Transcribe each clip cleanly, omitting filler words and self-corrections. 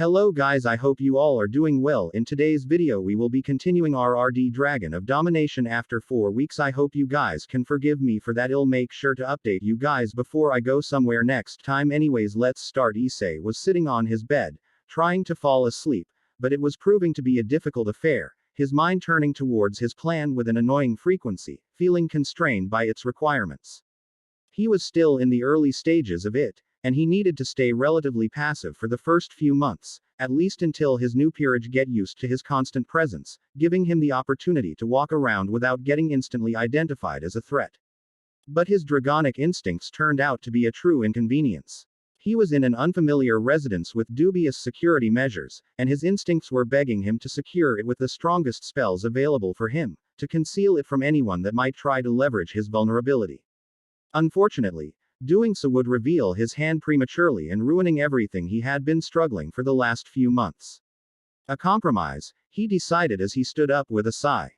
Hello guys, I hope you all are doing well. In today's video we will be continuing our RD Dragon of Domination after 4 weeks. I hope you guys can forgive me for that. I'll make sure to update you guys before I go somewhere next time. Anyways, let's start. Issei was sitting on his bed, trying to fall asleep, but it was proving to be a difficult affair, his mind turning towards his plan with an annoying frequency, feeling constrained by its requirements. He was still in the early stages of it, and he needed to stay relatively passive for the first few months, at least until his new peerage get used to his constant presence, giving him the opportunity to walk around without getting instantly identified as a threat. But his dragonic instincts turned out to be a true inconvenience. He was in an unfamiliar residence with dubious security measures, and his instincts were begging him to secure it with the strongest spells available for him, to conceal it from anyone that might try to leverage his vulnerability. Unfortunately, doing so would reveal his hand prematurely and ruining everything he had been struggling for the last few months. A compromise, he decided as he stood up with a sigh.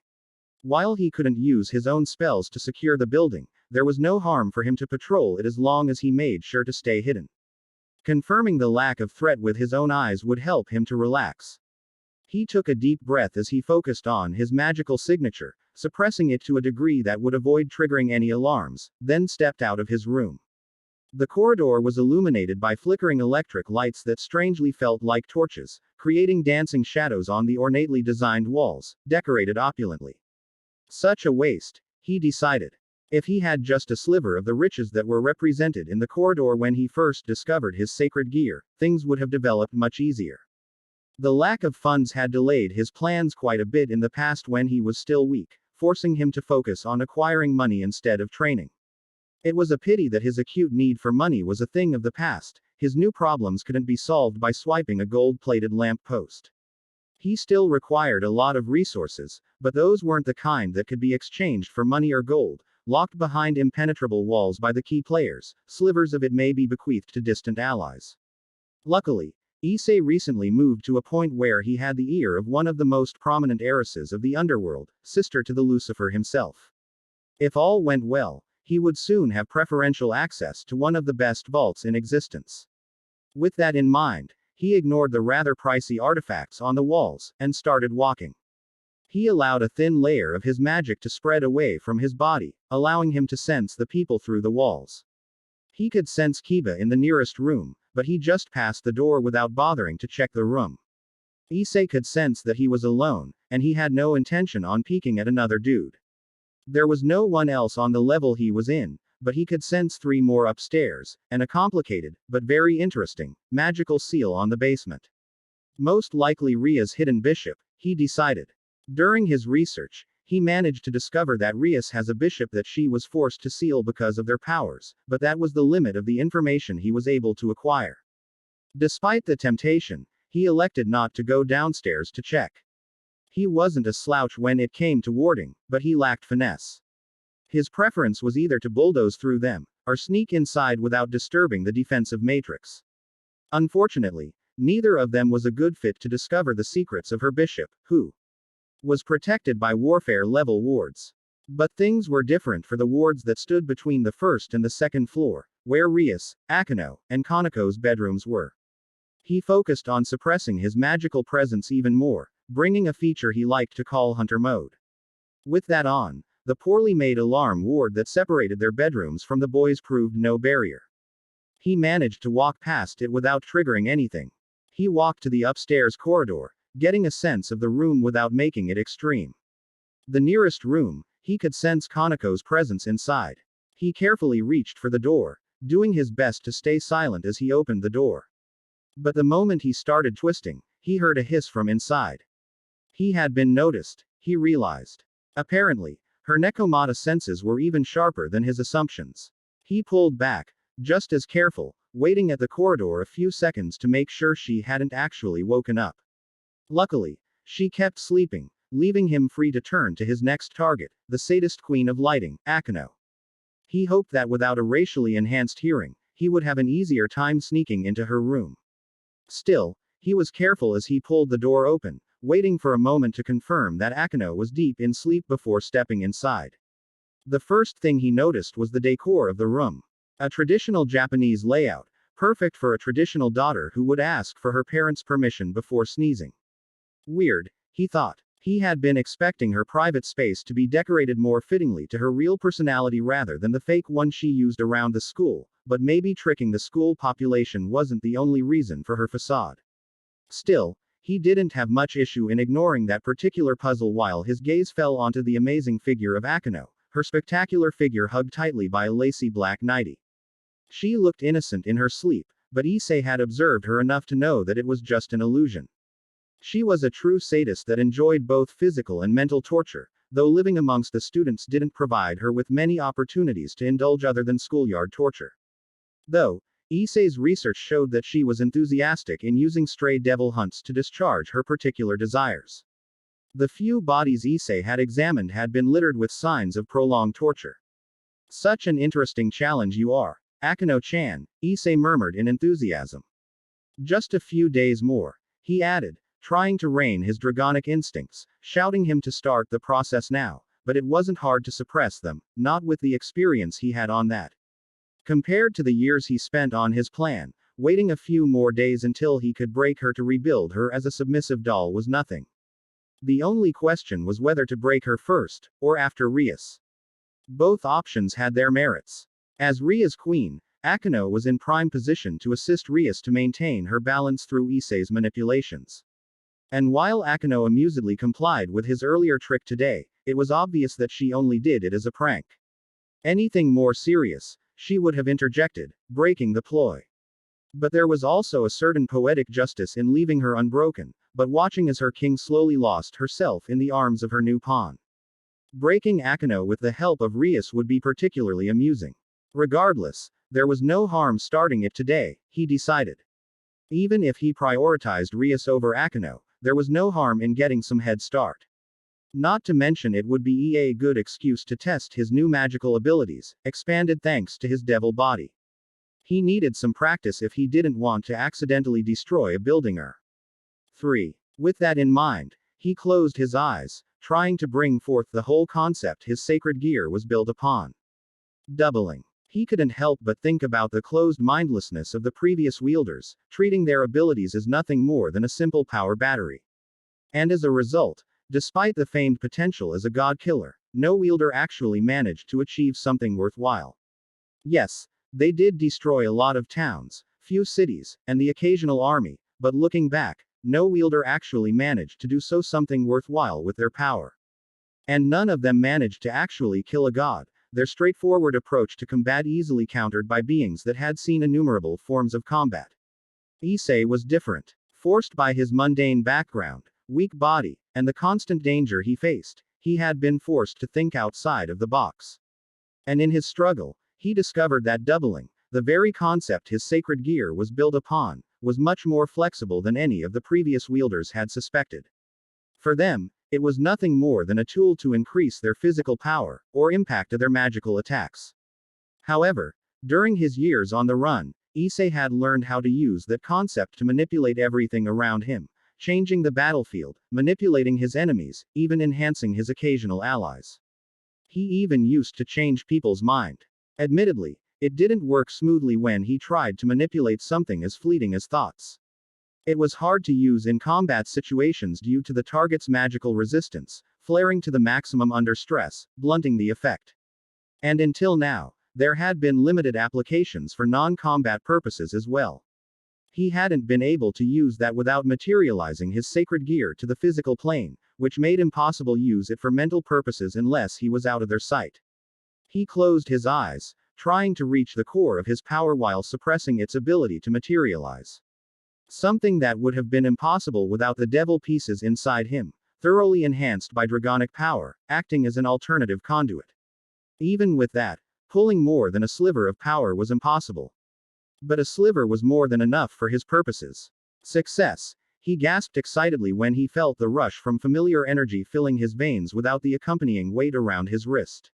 While he couldn't use his own spells to secure the building, there was no harm for him to patrol it as long as he made sure to stay hidden. Confirming the lack of threat with his own eyes would help him to relax. He took a deep breath as he focused on his magical signature, suppressing it to a degree that would avoid triggering any alarms, then stepped out of his room. The corridor was illuminated by flickering electric lights that strangely felt like torches, creating dancing shadows on the ornately designed walls, decorated opulently. Such a waste, he decided. If he had just a sliver of the riches that were represented in the corridor when he first discovered his sacred gear, things would have developed much easier. The lack of funds had delayed his plans quite a bit in the past when he was still weak, forcing him to focus on acquiring money instead of training. It was a pity that his acute need for money was a thing of the past. His new problems couldn't be solved by swiping a gold-plated lamp post. He still required a lot of resources, but those weren't the kind that could be exchanged for money or gold, locked behind impenetrable walls by the key players. Slivers of it may be bequeathed to distant allies. Luckily, Issei recently moved to a point where he had the ear of one of the most prominent heiresses of the underworld, sister to the Lucifer himself. If all went well, he would soon have preferential access to one of the best vaults in existence. With that in mind, he ignored the rather pricey artifacts on the walls, and started walking. He allowed a thin layer of his magic to spread away from his body, allowing him to sense the people through the walls. He could sense Kiba in the nearest room, but he just passed the door without bothering to check the room. Issei could sense that he was alone, and he had no intention on peeking at another dude. There was no one else on the level he was in, but he could sense 3 more upstairs, and a complicated, but very interesting, magical seal on the basement. Most likely Ria's hidden bishop, he decided. During his research, he managed to discover that Rias has a bishop that she was forced to seal because of their powers, but that was the limit of the information he was able to acquire. Despite the temptation, he elected not to go downstairs to check. He wasn't a slouch when it came to warding, but he lacked finesse. His preference was either to bulldoze through them, or sneak inside without disturbing the defensive matrix. Unfortunately, neither of them was a good fit to discover the secrets of her bishop, who was protected by warfare-level wards. But things were different for the wards that stood between the first and the second floor, where Rias, Akano, and Kanako's bedrooms were. He focused on suppressing his magical presence even more, bringing a feature he liked to call Hunter Mode. With that on, the poorly made alarm ward that separated their bedrooms from the boys proved no barrier. He managed to walk past it without triggering anything. He walked to the upstairs corridor, getting a sense of the room without making it extreme. The nearest room, he could sense Kanako's presence inside. He carefully reached for the door, doing his best to stay silent as he opened the door. But the moment he started twisting, he heard a hiss from inside. He had been noticed, he realized. Apparently, her Nekomata senses were even sharper than his assumptions. He pulled back, just as careful, waiting at the corridor a few seconds to make sure she hadn't actually woken up. Luckily, she kept sleeping, leaving him free to turn to his next target, the sadist queen of lighting, Akano. He hoped that without a racially enhanced hearing, he would have an easier time sneaking into her room. Still, he was careful as he pulled the door open, waiting for a moment to confirm that Akano was deep in sleep before stepping inside. The first thing he noticed was the decor of the room. A traditional Japanese layout, Perfect for a traditional daughter who would ask for her parents' permission before sneezing. Weird, he thought. He had been expecting her private space to be decorated more fittingly to her real personality rather than the fake one she used around the school, but maybe tricking the school population wasn't the only reason for her facade. Still, he didn't have much issue in ignoring that particular puzzle while his gaze fell onto the amazing figure of Akano, her spectacular figure hugged tightly by a lacy black nightie. She looked innocent in her sleep, but Issei had observed her enough to know that it was just an illusion. She was a true sadist that enjoyed both physical and mental torture, though living amongst the students didn't provide her with many opportunities to indulge other than schoolyard torture. Though, Issei's research showed that she was enthusiastic in using stray devil hunts to discharge her particular desires. The few bodies Issei had examined had been littered with signs of prolonged torture. Such an interesting challenge you are, Akano-chan, Issei murmured in enthusiasm. Just a few days more, he added, trying to rein his dragonic instincts, shouting him to start the process now, but it wasn't hard to suppress them, not with the experience he had on that. Compared to the years he spent on his plan, waiting a few more days until he could break her to rebuild her as a submissive doll was nothing. The only question was whether to break her first, or after Rias. Both options had their merits. As Ria's queen, Akano was in prime position to assist Rias to maintain her balance through Issei's manipulations. And while Akano amusedly complied with his earlier trick today, it was obvious that she only did it as a prank. Anything more serious, she would have interjected, breaking the ploy. But there was also a certain poetic justice in leaving her unbroken, but watching as her king slowly lost herself in the arms of her new pawn. Breaking Akano with the help of Rias would be particularly amusing. Regardless, there was no harm starting it today, he decided. Even if he prioritized Rias over Akano, there was no harm in getting some head start. Not to mention it would be a good excuse to test his new magical abilities, expanded thanks to his devil body. He needed some practice if he didn't want to accidentally destroy a building. 3. With that in mind, he closed his eyes, trying to bring forth the whole concept his sacred gear was built upon. Doubling. He couldn't help but think about the closed mindlessness of the previous wielders, treating their abilities as nothing more than a simple power battery. And as a result, despite the famed potential as a god killer, no wielder actually managed to achieve something worthwhile. Yes, they did destroy a lot of towns, few cities, and the occasional army, but looking back, no wielder actually managed to do something worthwhile with their power. And none of them managed to actually kill a god, their straightforward approach to combat easily countered by beings that had seen innumerable forms of combat. Issei was different. Forced by his mundane background, weak body, and the constant danger he faced, he had been forced to think outside of the box. And in his struggle, he discovered that doubling, the very concept his sacred gear was built upon, was much more flexible than any of the previous wielders had suspected. For them, it was nothing more than a tool to increase their physical power, or impact of their magical attacks. However, during his years on the run, Issei had learned how to use that concept to manipulate everything around him, changing the battlefield, manipulating his enemies, even enhancing his occasional allies. He even used to change people's mind. Admittedly, it didn't work smoothly when he tried to manipulate something as fleeting as thoughts. It was hard to use in combat situations due to the target's magical resistance, flaring to the maximum under stress, blunting the effect. And until now, there had been limited applications for non-combat purposes as well. He hadn't been able to use that without materializing his sacred gear to the physical plane, which made impossible use it for mental purposes unless he was out of their sight. He closed his eyes, trying to reach the core of his power while suppressing its ability to materialize. Something that would have been impossible without the devil pieces inside him, thoroughly enhanced by dragonic power, acting as an alternative conduit. Even with that, pulling more than a sliver of power was impossible. But a sliver was more than enough for his purposes. Success! He gasped excitedly when he felt the rush from familiar energy filling his veins without the accompanying weight around his wrist.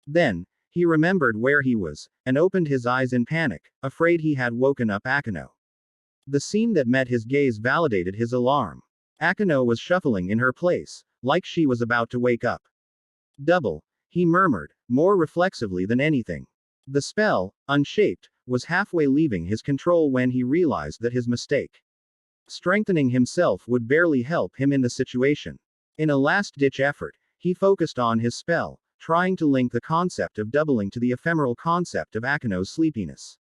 Then, he remembered where he was, and opened his eyes in panic, afraid he had woken up Akano. The scene that met his gaze validated his alarm. Akano was shuffling in her place, like she was about to wake up. Double, he murmured, more reflexively than anything. The spell, unshaped, was halfway leaving his control when he realized that his mistake. Strengthening himself would barely help him in the situation. In a last-ditch effort, he focused on his spell, trying to link the concept of doubling to the ephemeral concept of Akino's sleepiness.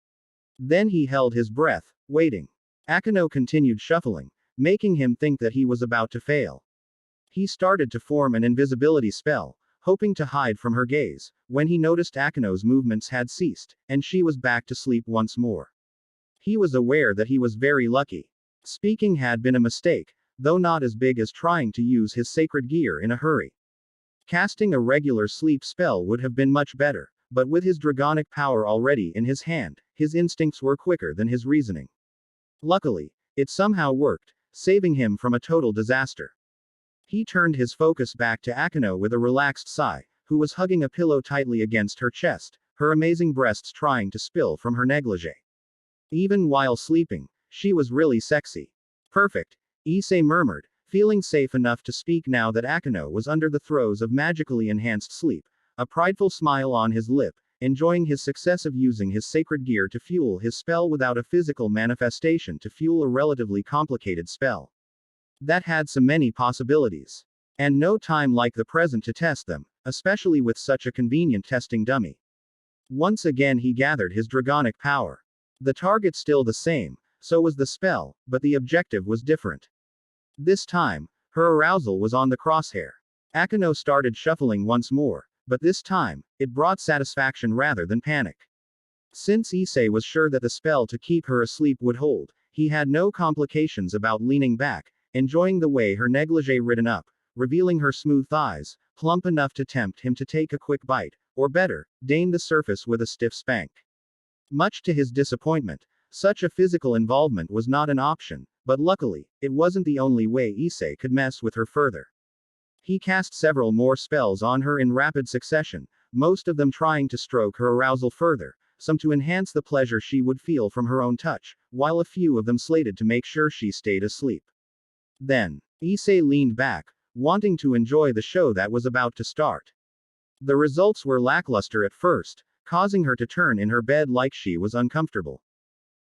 Then he held his breath, waiting. Akino continued shuffling, making him think that he was about to fail. He started to form an invisibility spell, hoping to hide from her gaze, when he noticed Akino's movements had ceased, and she was back to sleep once more. He was aware that he was very lucky. Speaking had been a mistake, though not as big as trying to use his sacred gear in a hurry. Casting a regular sleep spell would have been much better, but with his dragonic power already in his hand, his instincts were quicker than his reasoning. Luckily, it somehow worked, saving him from a total disaster. He turned his focus back to Akino with a relaxed sigh, who was hugging a pillow tightly against her chest, her amazing breasts trying to spill from her negligee. Even while sleeping, she was really sexy. Perfect, Issei murmured, feeling safe enough to speak now that Akino was under the throes of magically enhanced sleep, a prideful smile on his lip, enjoying his success of using his sacred gear to fuel his spell without a physical manifestation to fuel a relatively complicated spell. That had so many possibilities. And no time like the present to test them, especially with such a convenient testing dummy. Once again he gathered his dragonic power. The target still the same, so was the spell, but the objective was different. This time, her arousal was on the crosshair. Akino started shuffling once more, but this time, it brought satisfaction rather than panic. Since Issei was sure that the spell to keep her asleep would hold, he had no complications about leaning back, enjoying the way her negligee ridden up, revealing her smooth thighs, plump enough to tempt him to take a quick bite, or better, deign the surface with a stiff spank. Much to his disappointment, such a physical involvement was not an option, but luckily, it wasn't the only way Issei could mess with her further. He cast several more spells on her in rapid succession, most of them trying to stroke her arousal further, some to enhance the pleasure she would feel from her own touch, while a few of them slated to make sure she stayed asleep. Then, Issei leaned back, wanting to enjoy the show that was about to start. The results were lackluster at first, causing her to turn in her bed like she was uncomfortable.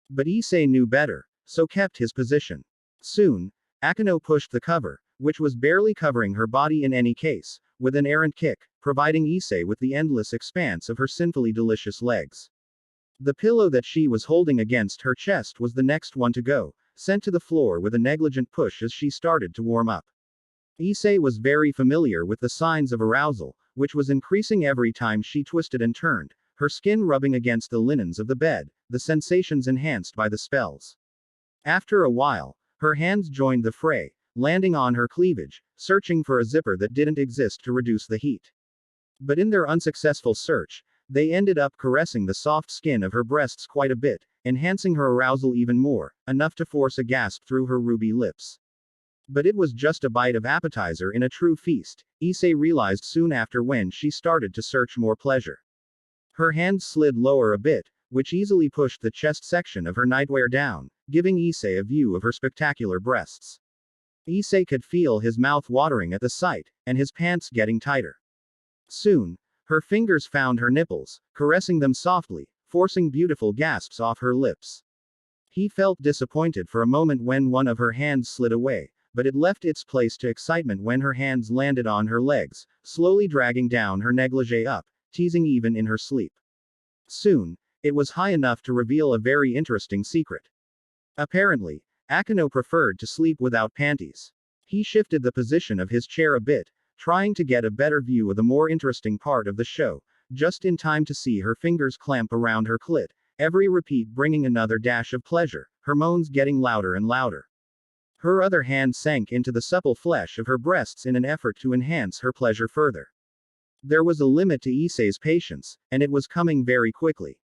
But Issei knew better, so kept his position. Soon, Akino pushed the cover, which was barely covering her body in any case, with an errant kick, providing Issei with the endless expanse of her sinfully delicious legs. The pillow that she was holding against her chest was the next one to go, sent to the floor with a negligent push as she started to warm up. Issei was very familiar with the signs of arousal, which was increasing every time she twisted and turned, her skin rubbing against the linens of the bed, the sensations enhanced by the spells. After a while, her hands joined the fray, landing on her cleavage, searching for a zipper that didn't exist to reduce the heat. But in their unsuccessful search, they ended up caressing the soft skin of her breasts quite a bit, enhancing her arousal even more, enough to force a gasp through her ruby lips. But it was just a bite of appetizer in a true feast, Issei realized soon after when she started to search more pleasure. Her hands slid lower a bit, which easily pushed the chest section of her nightwear down, giving Issei a view of her spectacular breasts. Issei could feel his mouth watering at the sight, and his pants getting tighter. Soon, her fingers found her nipples, caressing them softly, forcing beautiful gasps off her lips. He felt disappointed for a moment when one of her hands slid away, but it left its place to excitement when her hands landed on her legs, slowly dragging down her negligee up, teasing even in her sleep. Soon, it was high enough to reveal a very interesting secret. Apparently, Akino preferred to sleep without panties. He shifted the position of his chair a bit, trying to get a better view of the more interesting part of the show, just in time to see her fingers clamp around her clit, every repeat bringing another dash of pleasure, her moans getting louder and louder. Her other hand sank into the supple flesh of her breasts in an effort to enhance her pleasure further. There was a limit to Issei's patience, and it was coming very quickly.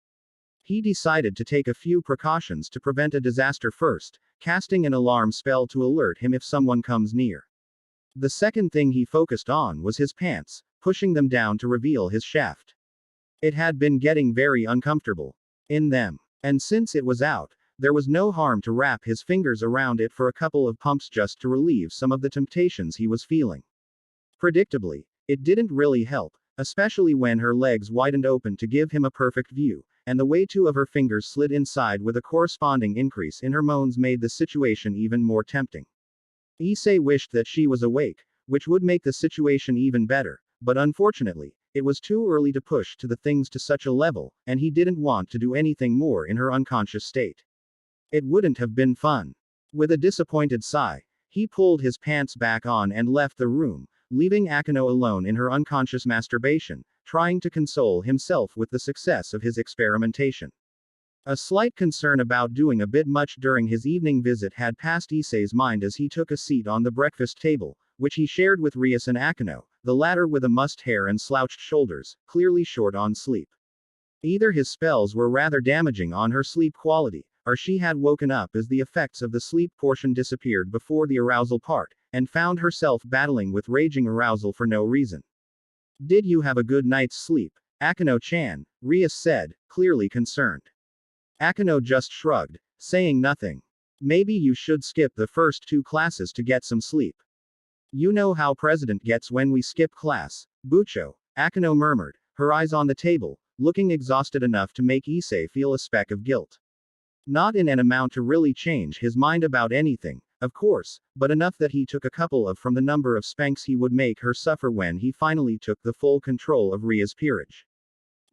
He decided to take a few precautions to prevent a disaster first, casting an alarm spell to alert him if someone comes near. The second thing he focused on was his pants, pushing them down to reveal his shaft. It had been getting very uncomfortable in them, and since it was out, there was no harm to wrap his fingers around it for a couple of pumps just to relieve some of the temptations he was feeling. Predictably, it didn't really help, especially when her legs widened open to give him a perfect view, and the way two of her fingers slid inside with a corresponding increase in her moans made the situation even more tempting. Issei wished that she was awake, which would make the situation even better, but unfortunately, it was too early to push to the things to such a level, and he didn't want to do anything more in her unconscious state. It wouldn't have been fun. With a disappointed sigh, he pulled his pants back on and left the room, leaving Akano alone in her unconscious masturbation, trying to console himself with the success of his experimentation. A slight concern about doing a bit much during his evening visit had passed Issei's mind as he took a seat on the breakfast table, which he shared with Rias and Akano, the latter with a mussed hair and slouched shoulders, clearly short on sleep. Either his spells were rather damaging on her sleep quality, or she had woken up as the effects of the sleep portion disappeared before the arousal part, and found herself battling with raging arousal for no reason. Did you have a good night's sleep, Akano-chan? Rias said, clearly concerned. Akano just shrugged, saying nothing. Maybe you should skip the first 2 classes to get some sleep. You know how President gets when we skip class, Bucho, Akano murmured, her eyes on the table, looking exhausted enough to make Issei feel a speck of guilt. Not in an amount to really change his mind about anything, of course, but enough that he took a couple of from the number of spanks he would make her suffer when he finally took the full control of Ria's peerage.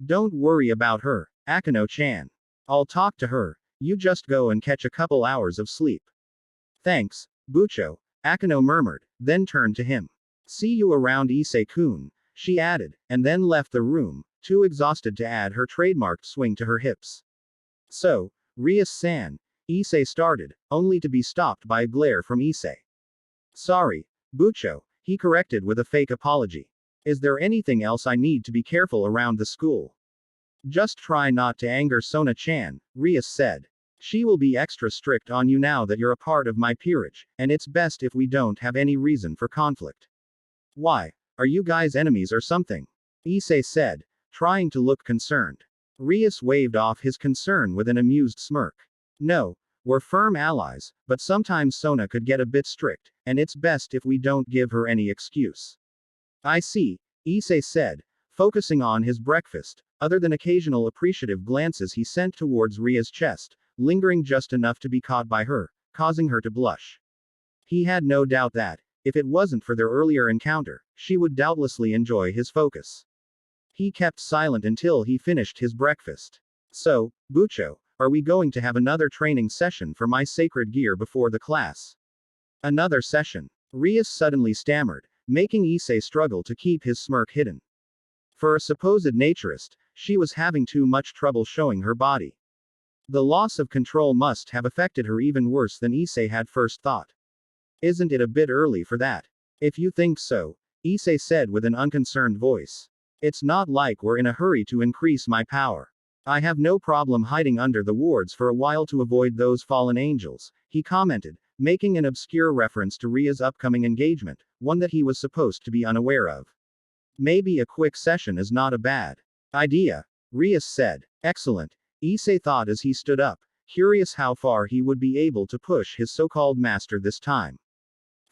Don't worry about her, Akano-chan. I'll talk to her, you just go and catch a couple hours of sleep. Thanks, Bucho, Akano murmured, then turned to him. See you around Issei-kun, she added, and then left the room, too exhausted to add her trademarked swing to her hips. So, Rias-san, Issei started, only to be stopped by a glare from Issei. Sorry, Bucho, he corrected with a fake apology. Is there anything else I need to be careful around the school? Just try not to anger Sona-chan, Rias said. She will be extra strict on you now that you're a part of my peerage, and it's best if we don't have any reason for conflict. Why, are you guys enemies or something? Issei said, trying to look concerned. Rias waved off his concern with an amused smirk. No, we're firm allies, but sometimes Sona could get a bit strict, and it's best if we don't give her any excuse. I see, Issei said, focusing on his breakfast, other than occasional appreciative glances he sent towards Ria's chest, lingering just enough to be caught by her, causing her to blush. He had no doubt that, if it wasn't for their earlier encounter, she would doubtlessly enjoy his focus. He kept silent until he finished his breakfast. So, Bucho, are we going to have another training session for my sacred gear before the class? Another session? Rias suddenly stammered, making Issei struggle to keep his smirk hidden. For a supposed naturist, she was having too much trouble showing her body. The loss of control must have affected her even worse than Issei had first thought. Isn't it a bit early for that? If you think so, Issei said with an unconcerned voice. It's not like we're in a hurry to increase my power. I have no problem hiding under the wards for a while to avoid those fallen angels, he commented, making an obscure reference to Ria's upcoming engagement, one that he was supposed to be unaware of. Maybe a quick session is not a bad idea, Rias said. Excellent, Issei thought as he stood up, curious how far he would be able to push his so-called master this time.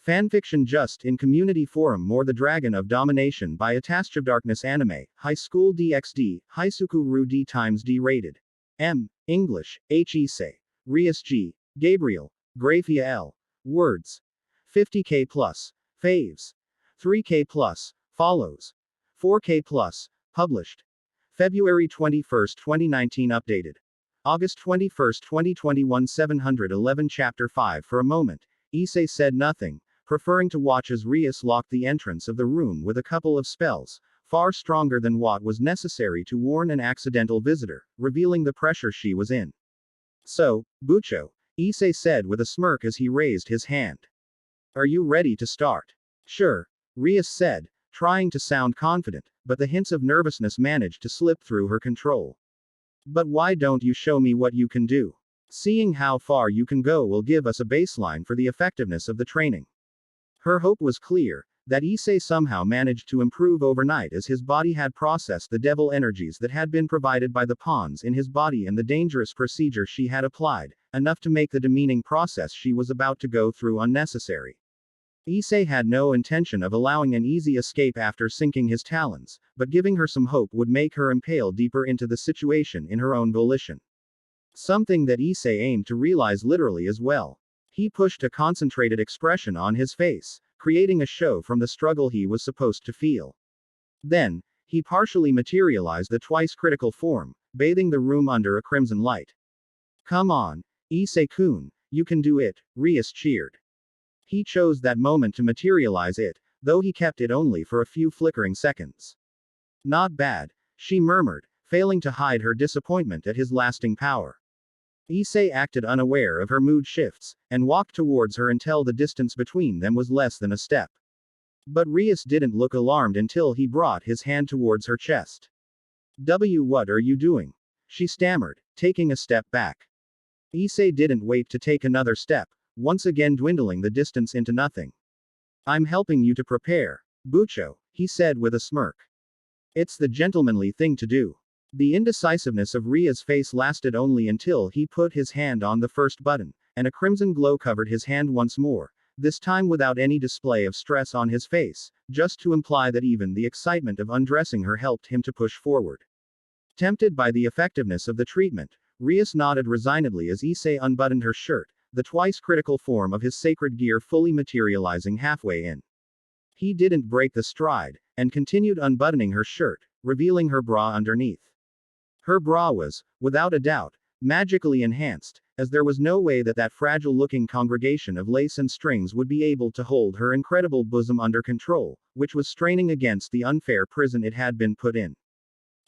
Fanfiction just in community forum More the Dragon of Domination by Attached of Darkness Anime, High School DxD, Haisuku Ru D times D rated. M. English, H. Issei. Rias G. Gabriel. Grafia L. Words. 50k plus. Faves. 3k plus. Follows. 4k plus. Published. February 21, 2019 updated. August 21, 2021 711 Chapter 5 For a moment, Issei said nothing, preferring to watch as Rias locked the entrance of the room with a couple of spells, far stronger than what was necessary to warn an accidental visitor, revealing the pressure she was in. So, Bucho, Issei said with a smirk as he raised his hand. Are you ready to start? Sure, Rias said, trying to sound confident, but the hints of nervousness managed to slip through her control. But why don't you show me what you can do? Seeing how far you can go will give us a baseline for the effectiveness of the training. Her hope was clear, that Issei somehow managed to improve overnight as his body had processed the devil energies that had been provided by the pawns in his body and the dangerous procedure she had applied, enough to make the demeaning process she was about to go through unnecessary. Issei had no intention of allowing an easy escape after sinking his talons, but giving her some hope would make her impale deeper into the situation in her own volition. Something that Issei aimed to realize literally as well. He pushed a concentrated expression on his face, creating a show from the struggle he was supposed to feel. Then, he partially materialized the twice critical form, bathing the room under a crimson light. Come on, Issei-kun, you can do it, Rias cheered. He chose that moment to materialize it, though he kept it only for a few flickering seconds. Not bad, she murmured, failing to hide her disappointment at his lasting power. Issei acted unaware of her mood shifts, and walked towards her until the distance between them was less than a step. But Rias didn't look alarmed until he brought his hand towards her chest. What are you doing? She stammered, taking a step back. Issei didn't wait to take another step, once again dwindling the distance into nothing. I'm helping you to prepare, Bucho, he said with a smirk. It's the gentlemanly thing to do. The indecisiveness of Ria's face lasted only until he put his hand on the first button, and a crimson glow covered his hand once more, this time without any display of stress on his face, just to imply that even the excitement of undressing her helped him to push forward. Tempted by the effectiveness of the treatment, Rias nodded resignedly as Issei unbuttoned her shirt, the twice critical form of his sacred gear fully materializing halfway in. He didn't break the stride, and continued unbuttoning her shirt, revealing her bra underneath. Her bra was, without a doubt, magically enhanced, as there was no way that that fragile-looking congregation of lace and strings would be able to hold her incredible bosom under control, which was straining against the unfair prison it had been put in.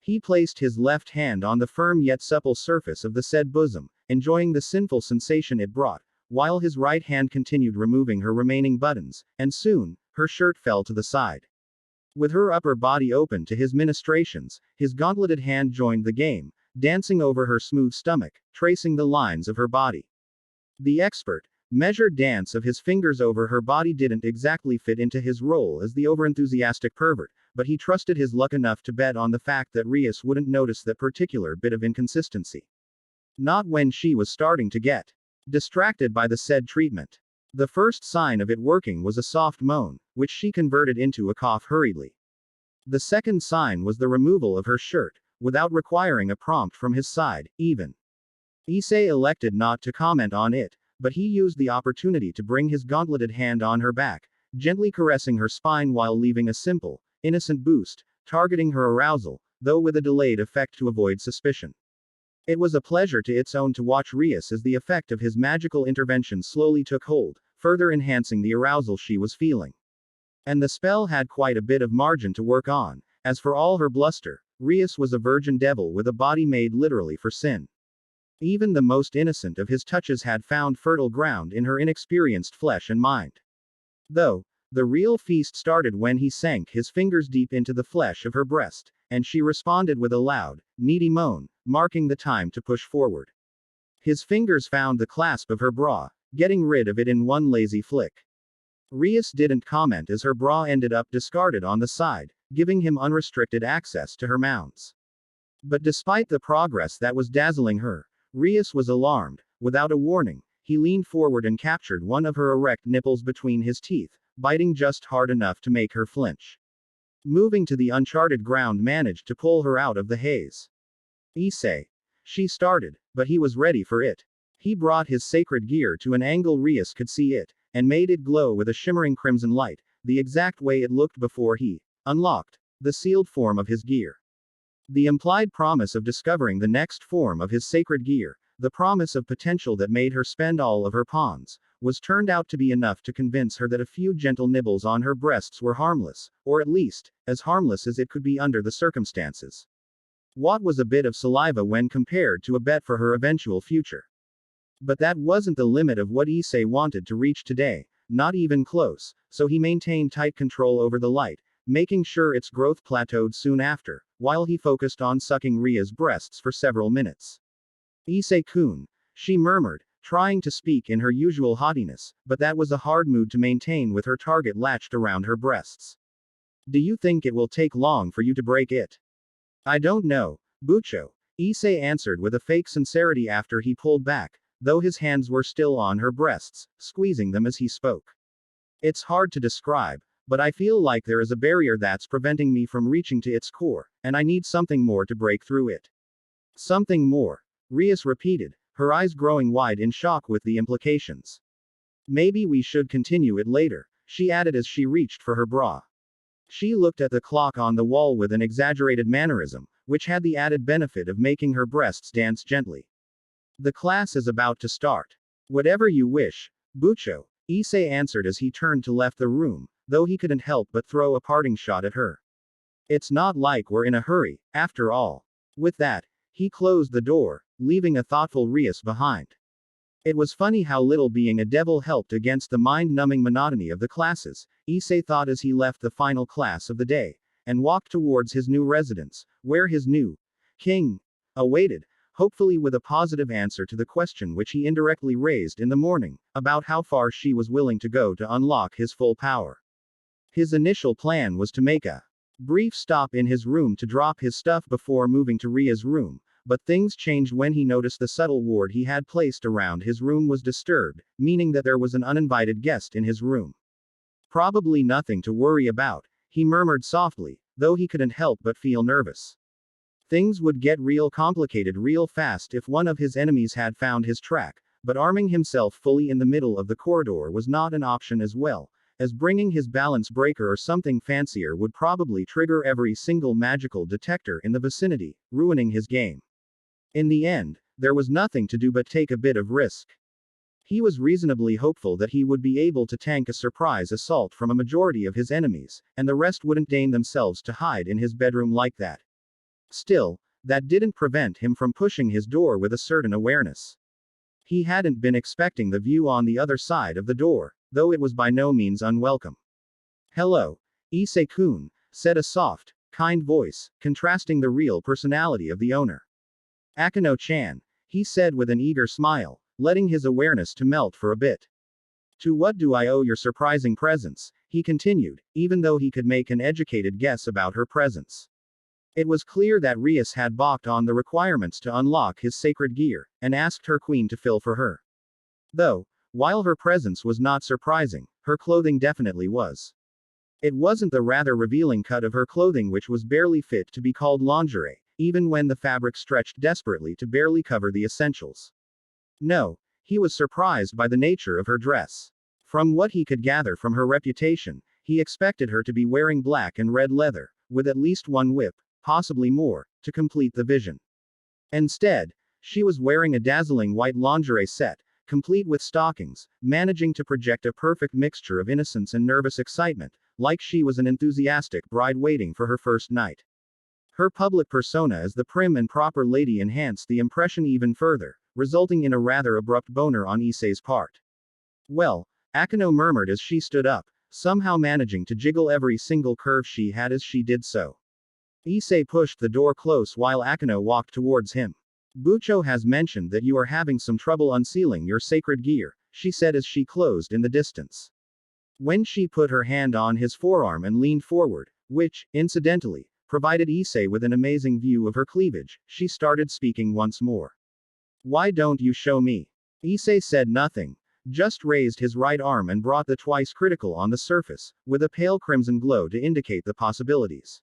He placed his left hand on the firm yet supple surface of the said bosom, enjoying the sinful sensation it brought, while his right hand continued removing her remaining buttons, and soon, her shirt fell to the side. With her upper body open to his ministrations, his gauntleted hand joined the game, dancing over her smooth stomach, tracing the lines of her body. The expert, measured dance of his fingers over her body didn't exactly fit into his role as the overenthusiastic pervert, but he trusted his luck enough to bet on the fact that Rias wouldn't notice that particular bit of inconsistency. Not when she was starting to get distracted by the said treatment. The first sign of it working was a soft moan, which she converted into a cough hurriedly. The second sign was the removal of her shirt, without requiring a prompt from his side, even. Issei elected not to comment on it, but he used the opportunity to bring his gauntleted hand on her back, gently caressing her spine while leaving a simple, innocent boost, targeting her arousal, though with a delayed effect to avoid suspicion. It was a pleasure to its own to watch Rias as the effect of his magical intervention slowly took hold, further enhancing the arousal she was feeling. And the spell had quite a bit of margin to work on. As for all her bluster, Rias was a virgin devil with a body made literally for sin. Even the most innocent of his touches had found fertile ground in her inexperienced flesh and mind. Though, the real feast started when he sank his fingers deep into the flesh of her breast, and she responded with a loud, needy moan, marking the time to push forward. His fingers found the clasp of her bra, getting rid of it in one lazy flick. Rias didn't comment as her bra ended up discarded on the side, giving him unrestricted access to her mounts. But despite the progress that was dazzling her, Rias was alarmed. Without a warning, he leaned forward and captured one of her erect nipples between his teeth, biting just hard enough to make her flinch. Moving to the uncharted ground managed to pull her out of the haze. Issei. She started, but he was ready for it. He brought his sacred gear to an angle Rias could see it, and made it glow with a shimmering crimson light, the exact way it looked before he unlocked the sealed form of his gear. The implied promise of discovering the next form of his sacred gear, the promise of potential that made her spend all of her pawns, was turned out to be enough to convince her that a few gentle nibbles on her breasts were harmless, or at least, as harmless as it could be under the circumstances. What was a bit of saliva when compared to a bet for her eventual future? But that wasn't the limit of what Issei wanted to reach today, not even close, so he maintained tight control over the light, making sure its growth plateaued soon after, while he focused on sucking Ria's breasts for several minutes. Issei-kun, she murmured, trying to speak in her usual haughtiness, but that was a hard mood to maintain with her target latched around her breasts. Do you think it will take long for you to break it? I don't know, Bucho, Issei answered with a fake sincerity after he pulled back, though his hands were still on her breasts, squeezing them as he spoke. It's hard to describe, but I feel like there is a barrier that's preventing me from reaching to its core, and I need something more to break through it. Something more. Rias repeated, her eyes growing wide in shock with the implications. Maybe we should continue it later, she added as she reached for her bra. She looked at the clock on the wall with an exaggerated mannerism, which had the added benefit of making her breasts dance gently. The class is about to start. Whatever you wish, Bucho, Issei answered as he turned to left the room, though he couldn't help but throw a parting shot at her. It's not like we're in a hurry, after all. With that, he closed the door, leaving a thoughtful Rias behind. It was funny how little being a devil helped against the mind-numbing monotony of the classes, Issei thought as he left the final class of the day, and walked towards his new residence, where his new king awaited, hopefully with a positive answer to the question which he indirectly raised in the morning, about how far she was willing to go to unlock his full power. His initial plan was to make a brief stop in his room to drop his stuff before moving to Ria's room, but things changed when he noticed the subtle ward he had placed around his room was disturbed, meaning that there was an uninvited guest in his room. Probably nothing to worry about, he murmured softly, though he couldn't help but feel nervous. Things would get real complicated real fast if one of his enemies had found his track, but arming himself fully in the middle of the corridor was not an option as well, as bringing his balance breaker or something fancier would probably trigger every single magical detector in the vicinity, ruining his game. In the end, there was nothing to do but take a bit of risk. He was reasonably hopeful that he would be able to tank a surprise assault from a majority of his enemies, and the rest wouldn't deign themselves to hide in his bedroom like that. Still, that didn't prevent him from pushing his door with a certain awareness. He hadn't been expecting the view on the other side of the door, though it was by no means unwelcome. Hello, Issei-kun, said a soft, kind voice, contrasting the real personality of the owner. Akano-chan, he said with an eager smile, letting his awareness to melt for a bit. To what do I owe your surprising presence, he continued, even though he could make an educated guess about her presence. It was clear that Rias had balked on the requirements to unlock his sacred gear, and asked her queen to fill for her. Though, while her presence was not surprising, her clothing definitely was. It wasn't the rather revealing cut of her clothing which was barely fit to be called lingerie, even when the fabric stretched desperately to barely cover the essentials. No, he was surprised by the nature of her dress. From what he could gather from her reputation, he expected her to be wearing black and red leather, with at least one whip, possibly more, to complete the vision. Instead, she was wearing a dazzling white lingerie set, complete with stockings, managing to project a perfect mixture of innocence and nervous excitement, like she was an enthusiastic bride waiting for her first night. Her public persona as the prim and proper lady enhanced the impression even further, resulting in a rather abrupt boner on Issei's part. Well, Akano murmured as she stood up, somehow managing to jiggle every single curve she had as she did so. Issei pushed the door close while Akano walked towards him. Bucho has mentioned that you are having some trouble unsealing your sacred gear, she said as she closed in the distance. When she put her hand on his forearm and leaned forward, which, incidentally, provided Issei with an amazing view of her cleavage, she started speaking once more. Why don't you show me? Issei said nothing, just raised his right arm and brought the twice critical on the surface, with a pale crimson glow to indicate the possibilities.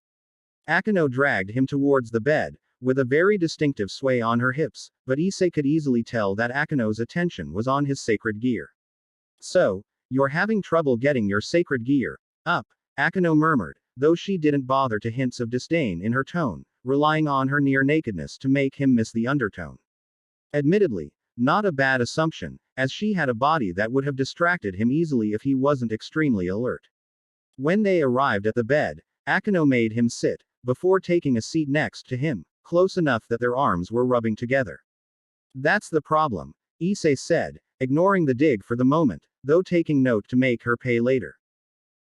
Akano dragged him towards the bed, with a very distinctive sway on her hips, but Issei could easily tell that Akano's attention was on his sacred gear. So, you're having trouble getting your sacred gear up, Akano murmured, though she didn't bother to hints of disdain in her tone, relying on her near nakedness to make him miss the undertone. Admittedly, not a bad assumption, as she had a body that would have distracted him easily if he wasn't extremely alert. When they arrived at the bed, Akano made him sit, before taking a seat next to him, close enough that their arms were rubbing together. That's the problem, Issei said, ignoring the dig for the moment, though taking note to make her pay later.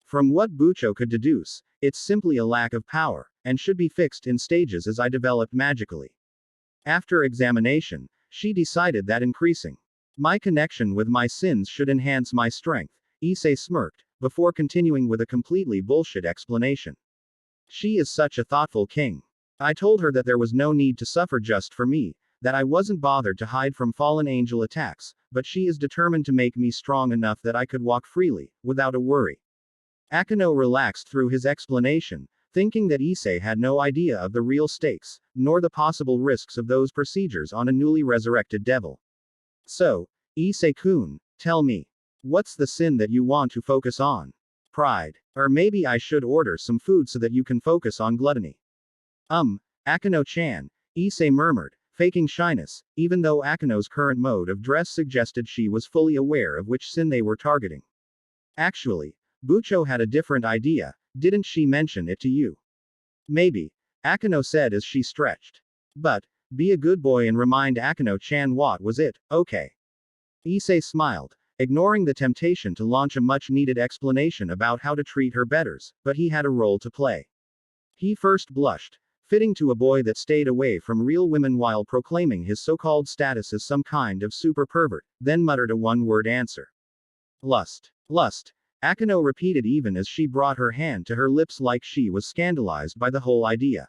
From what Bucho could deduce, it's simply a lack of power, and should be fixed in stages as I developed magically. After examination, she decided that increasing my connection with my sins should enhance my strength, Issei smirked, before continuing with a completely bullshit explanation. She is such a thoughtful king. I told her that there was no need to suffer just for me, that I wasn't bothered to hide from fallen angel attacks, but she is determined to make me strong enough that I could walk freely, without a worry. Akeno relaxed through his explanation, thinking that Issei had no idea of the real stakes, nor the possible risks of those procedures on a newly resurrected devil. So, Issei-kun, tell me. What's the sin that you want to focus on? Pride. Or maybe I should order some food so that you can focus on gluttony. Akeno-chan, Issei murmured, faking shyness, even though Akeno's current mode of dress suggested she was fully aware of which sin they were targeting. Actually, Bucho had a different idea, didn't she mention it to you? Maybe, Akeno said as she stretched. But, be a good boy and remind Akeno-chan what was it, okay? Issei smiled, ignoring the temptation to launch a much-needed explanation about how to treat her betters, but he had a role to play. He first blushed, fitting to a boy that stayed away from real women while proclaiming his so-called status as some kind of super pervert, then muttered a one-word answer. Lust. Lust. Akeno repeated even as she brought her hand to her lips like she was scandalized by the whole idea.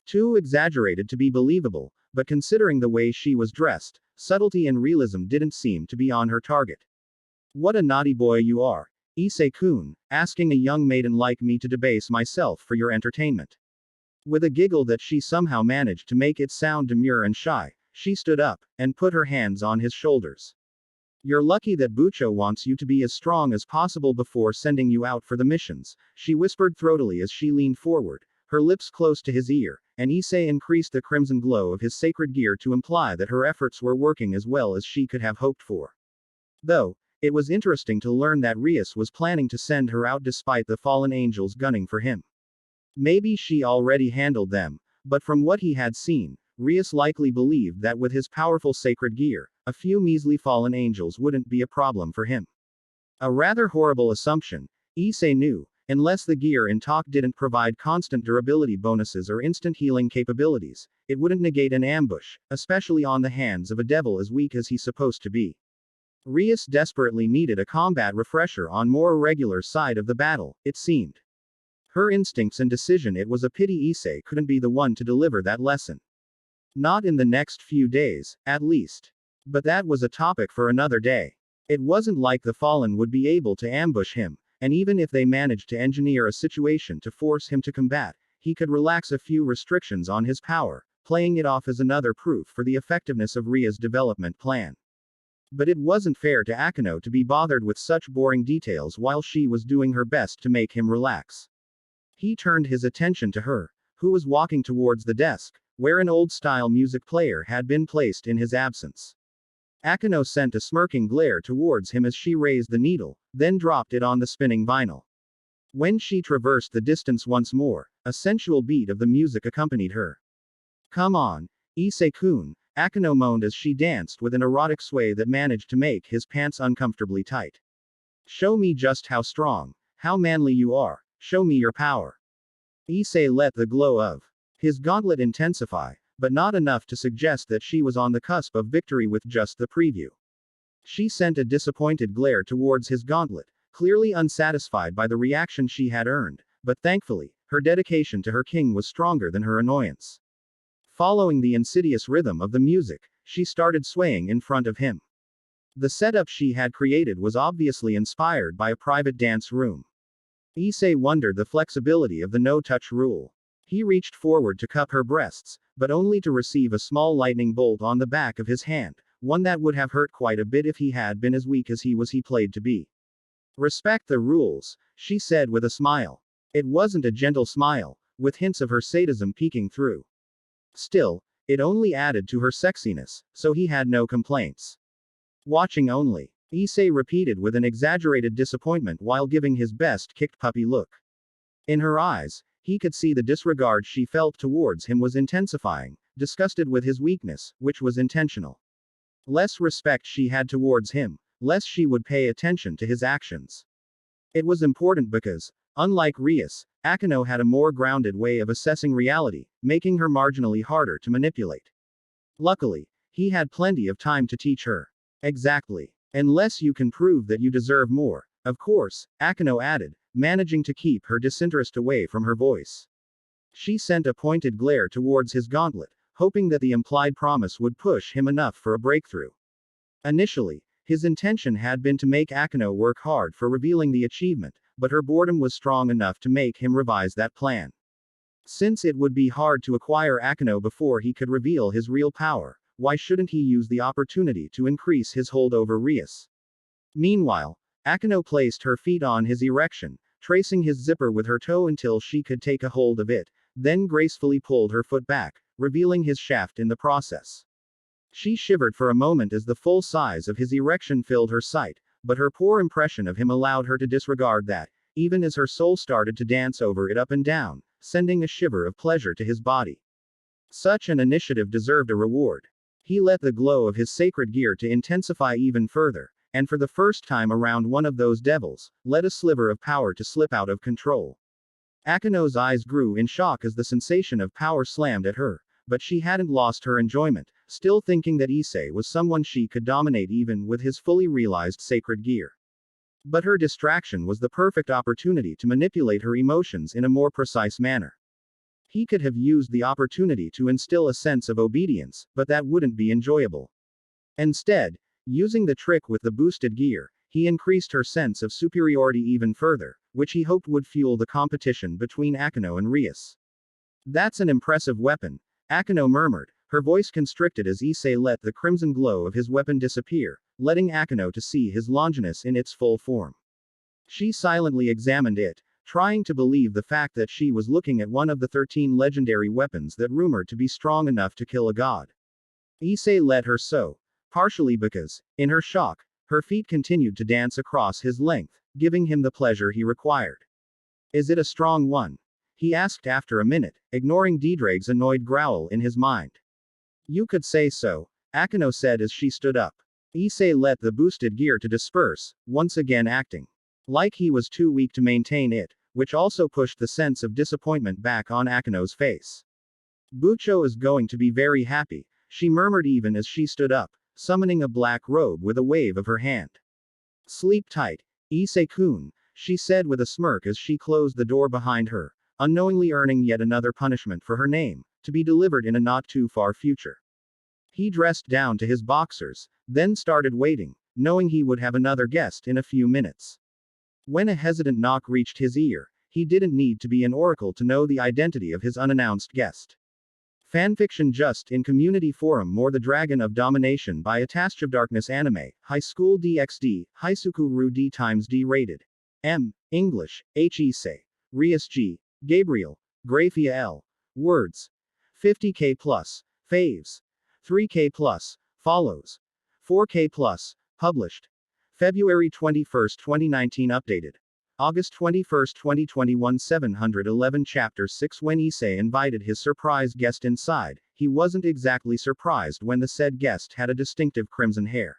Too exaggerated to be believable, but considering the way she was dressed, subtlety and realism didn't seem to be on her target. What a naughty boy you are, Issei-kun, asking a young maiden like me to debase myself for your entertainment. With a giggle that she somehow managed to make it sound demure and shy, she stood up, and put her hands on his shoulders. You're lucky that Bucho wants you to be as strong as possible before sending you out for the missions, she whispered throatily as she leaned forward, her lips close to his ear, and Issei increased the crimson glow of his sacred gear to imply that her efforts were working as well as she could have hoped for. Though, it was interesting to learn that Rias was planning to send her out despite the fallen angels gunning for him. Maybe she already handled them, but from what he had seen, Rias likely believed that with his powerful sacred gear, a few measly fallen angels wouldn't be a problem for him. A rather horrible assumption, Issei knew, unless the gear in talk didn't provide constant durability bonuses or instant healing capabilities, it wouldn't negate an ambush, especially on the hands of a devil as weak as he's supposed to be. Rias desperately needed a combat refresher on more irregular side of the battle, it seemed. Her instincts and decision. It was a pity Issei couldn't be the one to deliver that lesson. Not in the next few days, at least. But that was a topic for another day. It wasn't like the Fallen would be able to ambush him, and even if they managed to engineer a situation to force him to combat, he could relax a few restrictions on his power, playing it off as another proof for the effectiveness of Ria's development plan. But it wasn't fair to Akeno to be bothered with such boring details while she was doing her best to make him relax. He turned his attention to her, who was walking towards the desk, where an old-style music player had been placed in his absence. Akeno sent a smirking glare towards him as she raised the needle, then dropped it on the spinning vinyl. When she traversed the distance once more, a sensual beat of the music accompanied her. Come on, Issei-kun, Akeno moaned as she danced with an erotic sway that managed to make his pants uncomfortably tight. Show me just how strong, how manly you are, show me your power. Issei let the glow of his gauntlet intensify, but not enough to suggest that she was on the cusp of victory with just the preview. She sent a disappointed glare towards his gauntlet, clearly unsatisfied by the reaction she had earned, but thankfully, her dedication to her king was stronger than her annoyance. Following the insidious rhythm of the music, she started swaying in front of him. The setup she had created was obviously inspired by a private dance room. Issei wondered the flexibility of the no-touch rule. He reached forward to cup her breasts, but only to receive a small lightning bolt on the back of his hand, one that would have hurt quite a bit if he had been as weak as he played to be. Respect the rules, she said with a smile. It wasn't a gentle smile, with hints of her sadism peeking through. Still, it only added to her sexiness, so he had no complaints. Watching only, Issei repeated with an exaggerated disappointment while giving his best kicked puppy look. In her eyes, he could see the disregard she felt towards him was intensifying, disgusted with his weakness, which was intentional. Less respect she had towards him, less she would pay attention to his actions. It was important because, unlike Rias, Akeno had a more grounded way of assessing reality, making her marginally harder to manipulate. Luckily, he had plenty of time to teach her. Exactly. Unless you can prove that you deserve more, of course, Akeno added, managing to keep her disinterest away from her voice. She sent a pointed glare towards his gauntlet, hoping that the implied promise would push him enough for a breakthrough. Initially, his intention had been to make Akeno work hard for revealing the achievement, but her boredom was strong enough to make him revise that plan. Since it would be hard to acquire Akeno before he could reveal his real power, why shouldn't he use the opportunity to increase his hold over Rias? Meanwhile, Akeno placed her feet on his erection, tracing his zipper with her toe until she could take a hold of it, then gracefully pulled her foot back, revealing his shaft in the process. She shivered for a moment as the full size of his erection filled her sight, but her poor impression of him allowed her to disregard that, even as her soul started to dance over it up and down, sending a shiver of pleasure to his body. Such an initiative deserved a reward. He let the glow of his sacred gear to intensify even further, and for the first time around one of those devils, let a sliver of power to slip out of control. Akeno's eyes grew in shock as the sensation of power slammed at her, but she hadn't lost her enjoyment, still thinking that Issei was someone she could dominate even with his fully realized sacred gear. But her distraction was the perfect opportunity to manipulate her emotions in a more precise manner. He could have used the opportunity to instill a sense of obedience, but that wouldn't be enjoyable. Instead, using the trick with the boosted gear, he increased her sense of superiority even further, which he hoped would fuel the competition between Akeno and Rias. That's an impressive weapon, Akeno murmured, her voice constricted as Issei let the crimson glow of his weapon disappear, letting Akeno to see his Longinus in its full form. She silently examined it, trying to believe the fact that she was looking at one of the 13 legendary weapons that rumored to be strong enough to kill a god. Issei let her so, partially because, in her shock, her feet continued to dance across his length, giving him the pleasure he required. Is it a strong one? He asked after a minute, ignoring Deidre's annoyed growl in his mind. You could say so, Akeno said as she stood up. Issei let the boosted gear to disperse, once again acting like he was too weak to maintain it, which also pushed the sense of disappointment back on Akeno's face. Bucho is going to be very happy, she murmured even as she stood up, summoning a black robe with a wave of her hand. Sleep tight, Issei-kun, she said with a smirk as she closed the door behind her, unknowingly earning yet another punishment for her name, to be delivered in a not too far future. He dressed down to his boxers, then started waiting, knowing he would have another guest in a few minutes. When a hesitant knock reached his ear, he didn't need to be an oracle to know the identity of his unannounced guest. Fanfiction just in community forum More the Dragon of Domination by a Task of Darkness anime, High School DxD, Haisuku Ru D times D rated. M. English, H. Issei. Rias G. Gabriel. Graphia L. Words. 50k plus. Faves. 3k plus. Follows. 4k plus. Published. February 21, 2019 updated. August 21, 2021 711 Chapter 6 When Issei invited his surprise guest inside, he wasn't exactly surprised when the said guest had a distinctive crimson hair.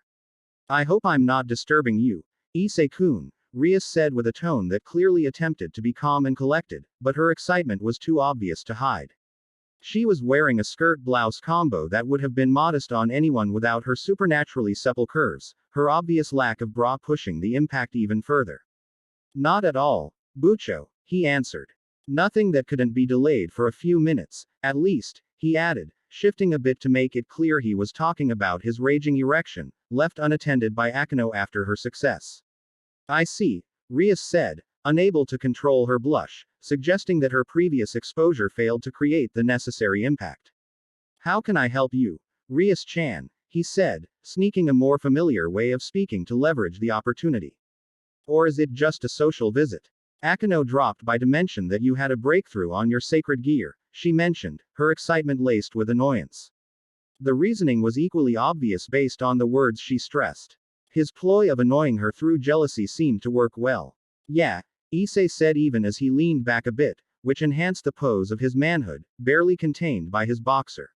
I hope I'm not disturbing you, Issei-kun, Rias said with a tone that clearly attempted to be calm and collected, but her excitement was too obvious to hide. She was wearing a skirt-blouse combo that would have been modest on anyone without her supernaturally supple curves, her obvious lack of bra pushing the impact even further. Not at all, Bucho, he answered. Nothing that couldn't be delayed for a few minutes, at least, he added, shifting a bit to make it clear he was talking about his raging erection, left unattended by Akeno after her success. I see, Rias said, unable to control her blush, suggesting that her previous exposure failed to create the necessary impact. How can I help you, Rias-chan, he said, sneaking a more familiar way of speaking to leverage the opportunity. Or is it just a social visit? Akeno dropped by to mention that you had a breakthrough on your sacred gear, she mentioned, her excitement laced with annoyance. The reasoning was equally obvious based on the words she stressed. His ploy of annoying her through jealousy seemed to work well. Yeah, Issei said even as he leaned back a bit, which enhanced the pose of his manhood, barely contained by his boxer.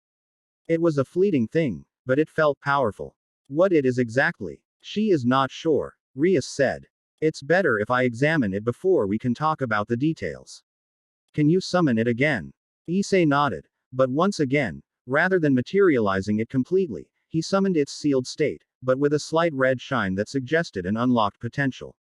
It was a fleeting thing, but it felt powerful. What it is exactly, she is not sure, Rias said. It's better if I examine it before we can talk about the details. Can you summon it again? Issei nodded, but once again, rather than materializing it completely, he summoned its sealed state, but with a slight red shine that suggested an unlocked potential.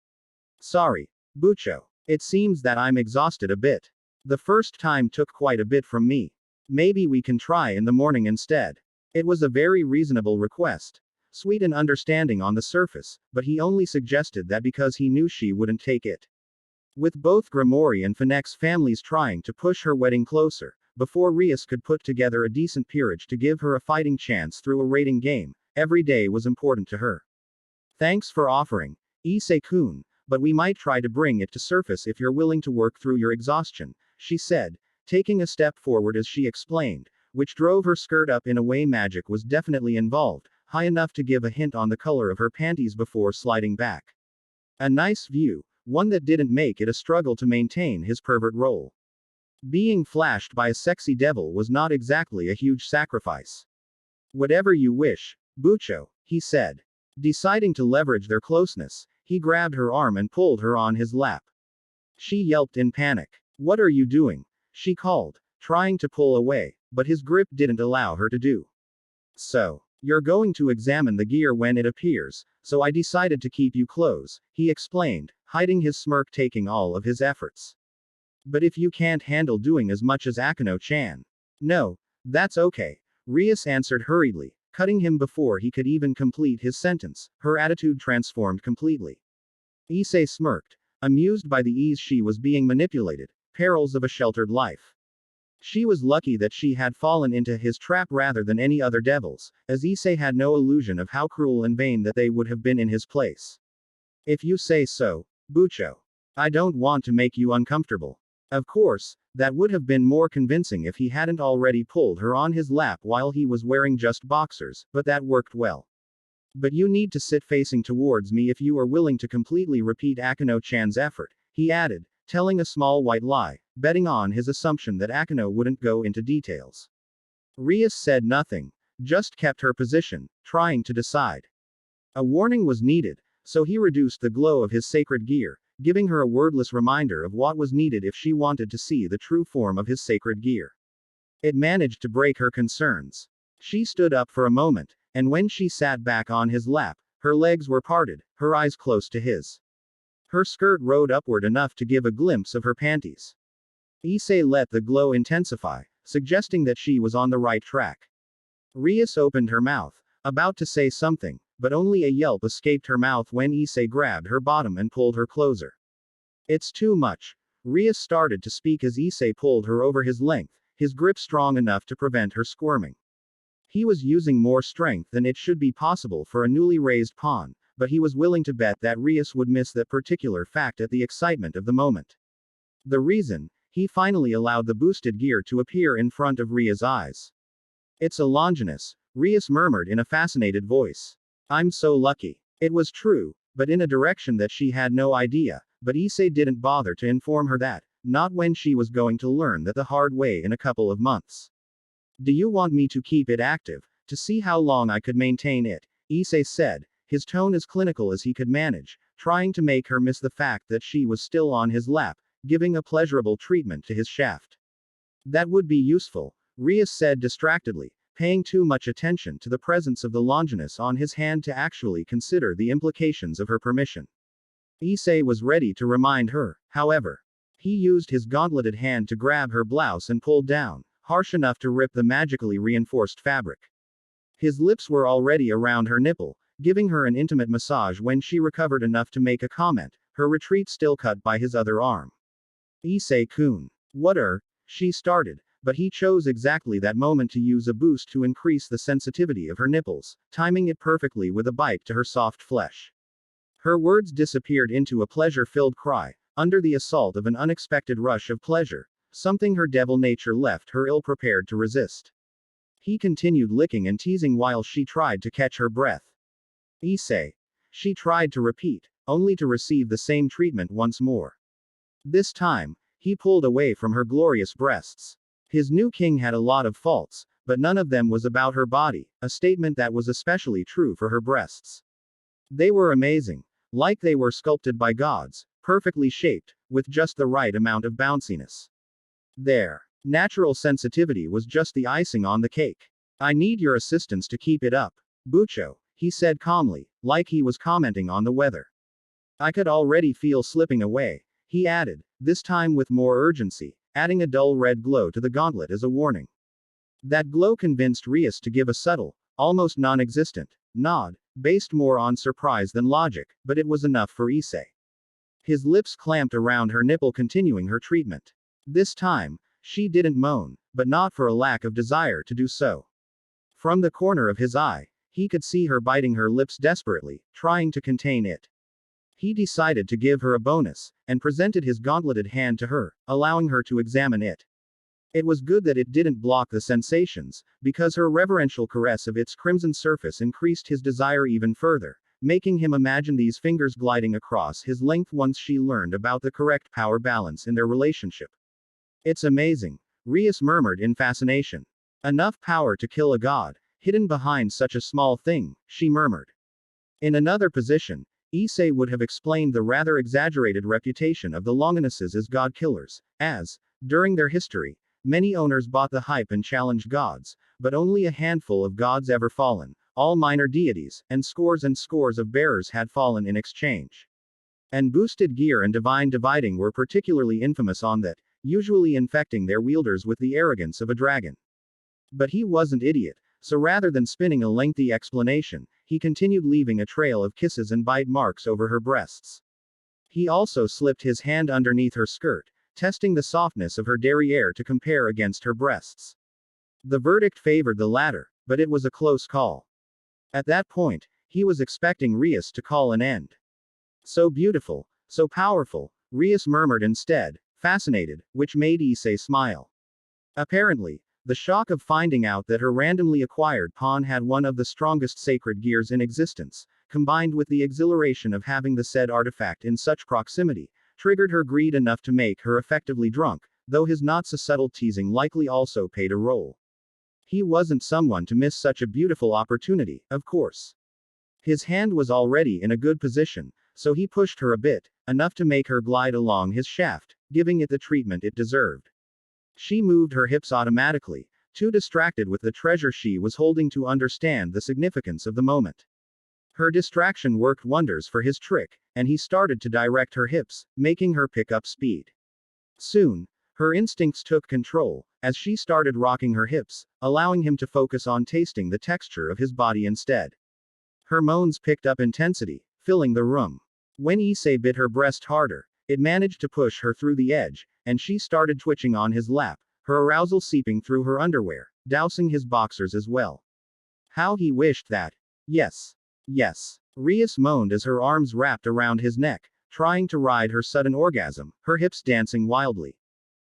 Sorry, Bucho. It seems that I'm exhausted a bit. The first time took quite a bit from me. Maybe we can try in the morning instead. It was a very reasonable request. Sweet and understanding on the surface, but he only suggested that because he knew she wouldn't take it. With both Grimoire and Fennec's families trying to push her wedding closer, before Rias could put together a decent peerage to give her a fighting chance through a rating game, every day was important to her. Thanks for offering, Issei-kun, but we might try to bring it to surface if you're willing to work through your exhaustion, she said, taking a step forward as she explained, which drove her skirt up in a way magic was definitely involved, high enough to give a hint on the color of her panties before sliding back. A nice view, one that didn't make it a struggle to maintain his pervert role. Being flashed by a sexy devil was not exactly a huge sacrifice. Whatever you wish, Bucho, he said. Deciding to leverage their closeness, he grabbed her arm and pulled her on his lap. She yelped in panic. What are you doing? She called, trying to pull away, but his grip didn't allow her to do so. You're going to examine the gear when it appears, so I decided to keep you close, he explained, hiding his smirk taking all of his efforts. But if you can't handle doing as much as Akeno-chan. No, that's okay, Rias answered hurriedly, cutting him before he could even complete his sentence, her attitude transformed completely. Issei smirked, amused by the ease she was being manipulated, perils of a sheltered life. She was lucky that she had fallen into his trap rather than any other devils, as Issei had no illusion of how cruel and vain that they would have been in his place. If you say so, Bucho. I don't want to make you uncomfortable. Of course, that would have been more convincing if he hadn't already pulled her on his lap while he was wearing just boxers, but that worked well. But you need to sit facing towards me if you are willing to completely repeat Akeno-chan's effort, he added, telling a small white lie, betting on his assumption that Akeno wouldn't go into details. Rias said nothing, just kept her position, trying to decide. A warning was needed, so he reduced the glow of his sacred gear, giving her a wordless reminder of what was needed if she wanted to see the true form of his sacred gear. It managed to break her concerns. She stood up for a moment, and when she sat back on his lap, her legs were parted, her eyes close to his. Her skirt rode upward enough to give a glimpse of her panties. Issei let the glow intensify, suggesting that she was on the right track. Rias opened her mouth, about to say something, but only a yelp escaped her mouth when Issei grabbed her bottom and pulled her closer. It's too much. Rias started to speak as Issei pulled her over his length, his grip strong enough to prevent her squirming. He was using more strength than it should be possible for a newly raised pawn, but he was willing to bet that Rias would miss that particular fact at the excitement of the moment. The reason, he finally allowed the boosted gear to appear in front of Ria's eyes. It's a Longinus, Rias murmured in a fascinated voice. I'm so lucky. It was true, but in a direction that she had no idea, but Issei didn't bother to inform her that, not when she was going to learn that the hard way in a couple of months. Do you want me to keep it active, to see how long I could maintain it? Issei said, his tone as clinical as he could manage, trying to make her miss the fact that she was still on his lap, giving a pleasurable treatment to his shaft. That would be useful, Rias said distractedly, paying too much attention to the presence of the Longinus on his hand to actually consider the implications of her permission. Issei was ready to remind her, however. He used his gauntleted hand to grab her blouse and pull down, harsh enough to rip the magically reinforced fabric. His lips were already around her nipple, giving her an intimate massage when she recovered enough to make a comment, her retreat still cut by his other arm. Issei-kun. She started, but he chose exactly that moment to use a boost to increase the sensitivity of her nipples, timing it perfectly with a bite to her soft flesh. Her words disappeared into a pleasure-filled cry, under the assault of an unexpected rush of pleasure, something her devil nature left her ill-prepared to resist. He continued licking and teasing while she tried to catch her breath. Issei. She tried to repeat, only to receive the same treatment once more. This time, he pulled away from her glorious breasts. His new king had a lot of faults, but none of them was about her body, a statement that was especially true for her breasts. They were amazing, like they were sculpted by gods, perfectly shaped, with just the right amount of bounciness. Their natural sensitivity was just the icing on the cake. I need your assistance to keep it up, Bucho, he said calmly, like he was commenting on the weather. I could already feel slipping away, he added, this time with more urgency, adding a dull red glow to the gauntlet as a warning. That glow convinced Rias to give a subtle, almost non-existent, nod, based more on surprise than logic, but it was enough for Issei. His lips clamped around her nipple, continuing her treatment. This time, she didn't moan, but not for a lack of desire to do so. From the corner of his eye, he could see her biting her lips desperately, trying to contain it. He decided to give her a bonus, and presented his gauntleted hand to her, allowing her to examine it. It was good that it didn't block the sensations, because her reverential caress of its crimson surface increased his desire even further, making him imagine these fingers gliding across his length once she learned about the correct power balance in their relationship. It's amazing, Rias murmured in fascination. Enough power to kill a god, hidden behind such a small thing, she murmured. In another position, Issei would have explained the rather exaggerated reputation of the Longinuses as god killers, as, during their history, many owners bought the hype and challenged gods, but only a handful of gods ever fallen, all minor deities, and scores of bearers had fallen in exchange. And boosted gear and divine dividing were particularly infamous on that, usually infecting their wielders with the arrogance of a dragon. But he wasn't idiot, so rather than spinning a lengthy explanation, he continued, leaving a trail of kisses and bite marks over her breasts. He also slipped his hand underneath her skirt, testing the softness of her derriere to compare against her breasts. The verdict favored the latter, but it was a close call. At that point, he was expecting Rias to call an end. So beautiful, so powerful, Rias murmured instead, fascinated, which made Issei smile. Apparently, the shock of finding out that her randomly acquired pawn had one of the strongest sacred gears in existence, combined with the exhilaration of having the said artifact in such proximity, triggered her greed enough to make her effectively drunk, though his not-so-subtle teasing likely also played a role. He wasn't someone to miss such a beautiful opportunity, of course. His hand was already in a good position, so he pushed her a bit, enough to make her glide along his shaft, giving it the treatment it deserved. She moved her hips automatically, too distracted with the treasure she was holding to understand the significance of the moment. Her distraction worked wonders for his trick, and he started to direct her hips, making her pick up speed. Soon, her instincts took control, as she started rocking her hips, allowing him to focus on tasting the texture of his body instead. Her moans picked up intensity, filling the room. When Issei bit her breast harder, it managed to push her through the edge, and she started twitching on his lap, her arousal seeping through her underwear, dousing his boxers as well. How he wished that. Yes. Yes. Rias moaned as her arms wrapped around his neck, trying to ride her sudden orgasm, her hips dancing wildly.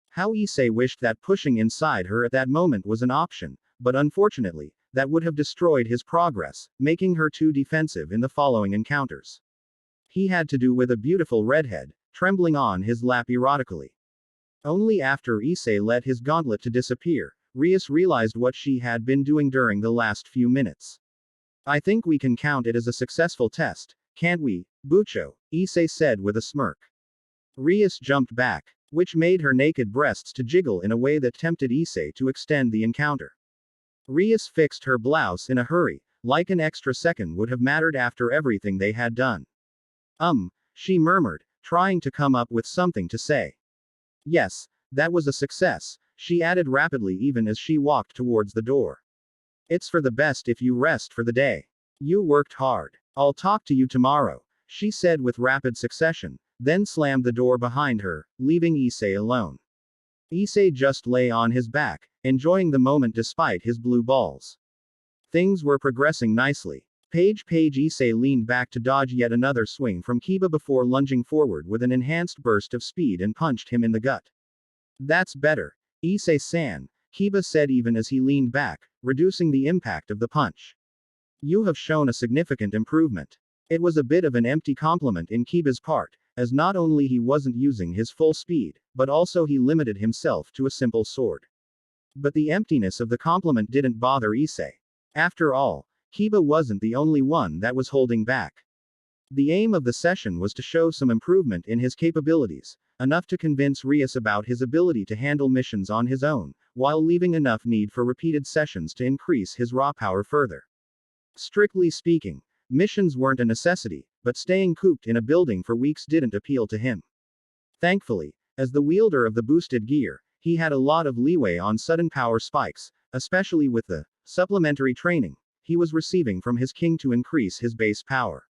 How Issei wished that pushing inside her at that moment was an option, but unfortunately, that would have destroyed his progress, making her too defensive in the following encounters. He had to do with a beautiful redhead, trembling on his lap erotically. Only after Issei let his gauntlet to disappear, Rias realized what she had been doing during the last few minutes. I think we can count it as a successful test, can't we, Bucho? Issei said with a smirk. Rias jumped back, which made her naked breasts to jiggle in a way that tempted Issei to extend the encounter. Rias fixed her blouse in a hurry, like an extra second would have mattered after everything they had done. She murmured, trying to come up with something to say. Yes, that was a success, she added rapidly even as she walked towards the door. It's for the best if you rest for the day. You worked hard. I'll talk to you tomorrow, she said with rapid succession, then slammed the door behind her, leaving Issei alone. Issei just lay on his back, enjoying the moment despite his blue balls. Things were progressing nicely. Page Issei leaned back to dodge yet another swing from Kiba before lunging forward with an enhanced burst of speed and punched him in the gut. That's better. Issei-san, Kiba said even as he leaned back, reducing the impact of the punch. You have shown a significant improvement. It was a bit of an empty compliment in Kiba's part, as not only he wasn't using his full speed, but also he limited himself to a simple sword. But the emptiness of the compliment didn't bother Issei. After all, Kiba wasn't the only one that was holding back. The aim of the session was to show some improvement in his capabilities, enough to convince Rias about his ability to handle missions on his own, while leaving enough need for repeated sessions to increase his raw power further. Strictly speaking, missions weren't a necessity, but staying cooped in a building for weeks didn't appeal to him. Thankfully, as the wielder of the boosted gear, he had a lot of leeway on sudden power spikes, especially with the supplementary training he was receiving from his king to increase his base power.